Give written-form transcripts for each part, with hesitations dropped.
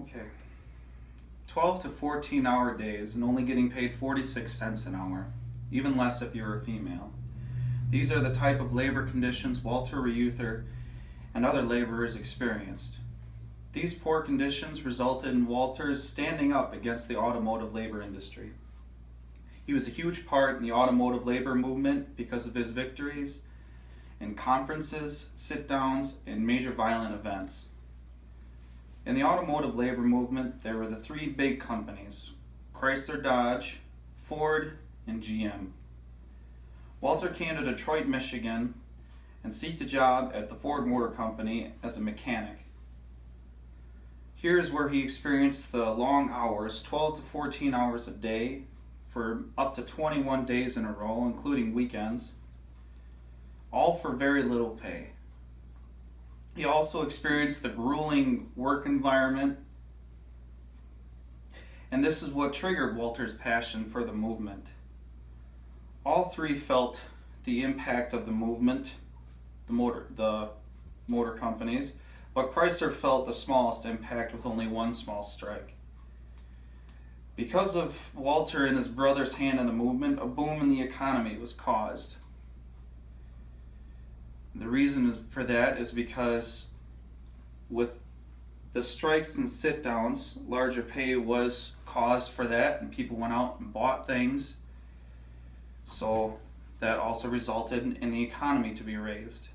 Okay. 12 to 14-hour days and only getting paid 46 cents an hour, even less if you're a female. These are the type of labor conditions Walter Reuther and other laborers experienced. These poor conditions resulted in Walter's standing up against the automotive labor industry. He was a huge part in the automotive labor movement because of his victories in conferences, sit-downs, and major violent events. In the automotive labor movement, there were the three big companies: Chrysler, Dodge, Ford, and GM. Walter came to Detroit, Michigan, and sought a job at the Ford Motor Company as a mechanic. Here's where he experienced the long hours, 12 to 14 hours a day, for up to 21 days in a row, including weekends, all for very little pay. He also experienced the grueling work environment, and this is what triggered Walter's passion for the movement. All three felt the impact of the movement, the motor companies, but Chrysler felt the smallest impact with only one small strike. Because of Walter and his brother's hand in the movement, a boom in the economy was caused. The reason for that is because with the strikes and sit-downs, larger pay was caused for that, and people went out and bought things. So that also resulted in the economy to be raised.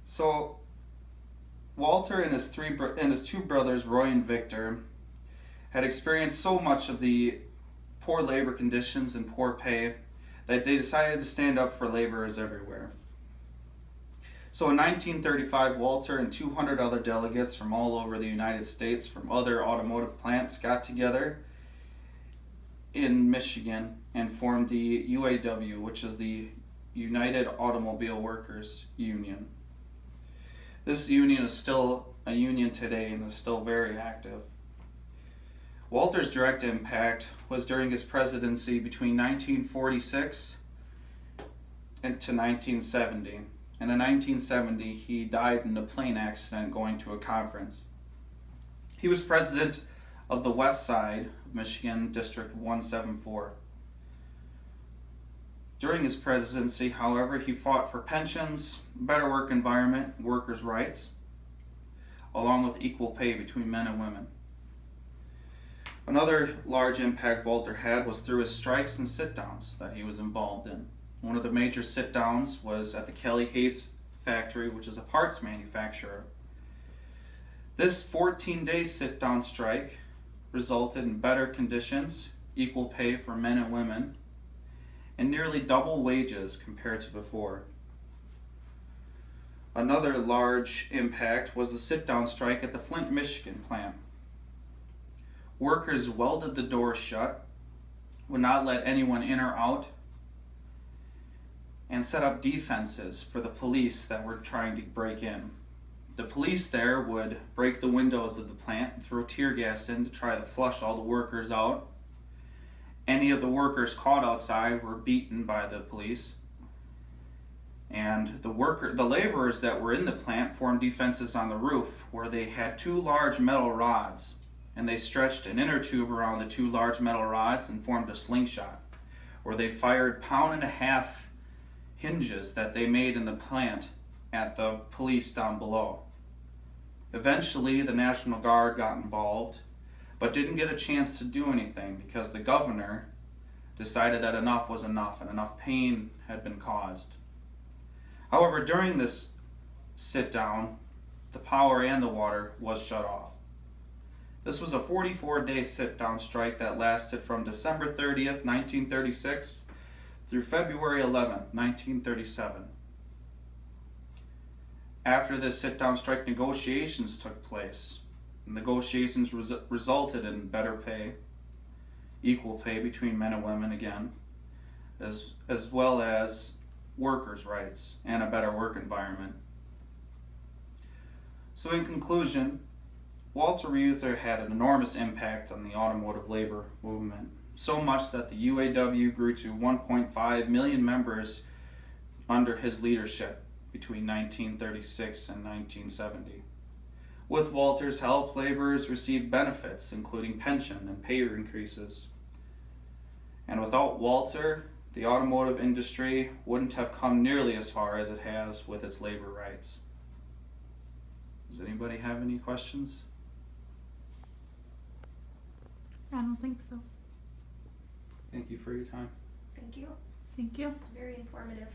So Walter and his two brothers, Roy and Victor, had experienced so much of the poor labor conditions and poor pay that they decided to stand up for laborers everywhere. So in 1935, Walter and 200 other delegates from all over the United States from other automotive plants got together in Michigan and formed the UAW, which is the United Automobile Workers Union. This union is still a union today and is still very active. Walter's direct impact was during his presidency between 1946 and to 1970. And in 1970, he died in a plane accident going to a conference. He was president of the West Side of Michigan, District 174. During his presidency, however, he fought for pensions, better work environment, workers' rights, along with equal pay between men and women. Another large impact Walter had was through his strikes and sit-downs that he was involved in. One of the major sit-downs was at the Kelly Hayes factory, which is a parts manufacturer. This 14-day sit-down strike resulted in better conditions, equal pay for men and women, and nearly double wages compared to before. Another large impact was the sit-down strike at the Flint, Michigan plant. Workers welded the doors shut, would not let anyone in or out, and set up defenses for the police that were trying to break in. The police there would break the windows of the plant and throw tear gas in to try to flush all the workers out. Any of the workers caught outside were beaten by the police. And the laborers that were in the plant formed defenses on the roof where they had two large metal rods, and they stretched an inner tube around the two large metal rods and formed a slingshot, where they fired 1.5 pound hinges that they made in the plant at the police down below. Eventually, the National Guard got involved, but didn't get a chance to do anything because the governor decided that enough was enough and enough pain had been caused. However, during this sit-down, the power and the water was shut off. This was a 44-day sit-down strike that lasted from December 30th, 1936 through February 11th, 1937. After this sit-down strike, negotiations took place. Negotiations resulted in better pay, equal pay between men and women again, as well as workers' rights and a better work environment. So in conclusion, Walter Reuther had an enormous impact on the automotive labor movement. so much that the UAW grew to 1.5 million members under his leadership between 1936 and 1970. With Walter's help, laborers received benefits, including pension and pay increases. And without Walter, the automotive industry wouldn't have come nearly as far as it has with its labor rights. Does anybody have any questions? I don't think so. Thank you for your time. Thank you. Thank you. It's very informative.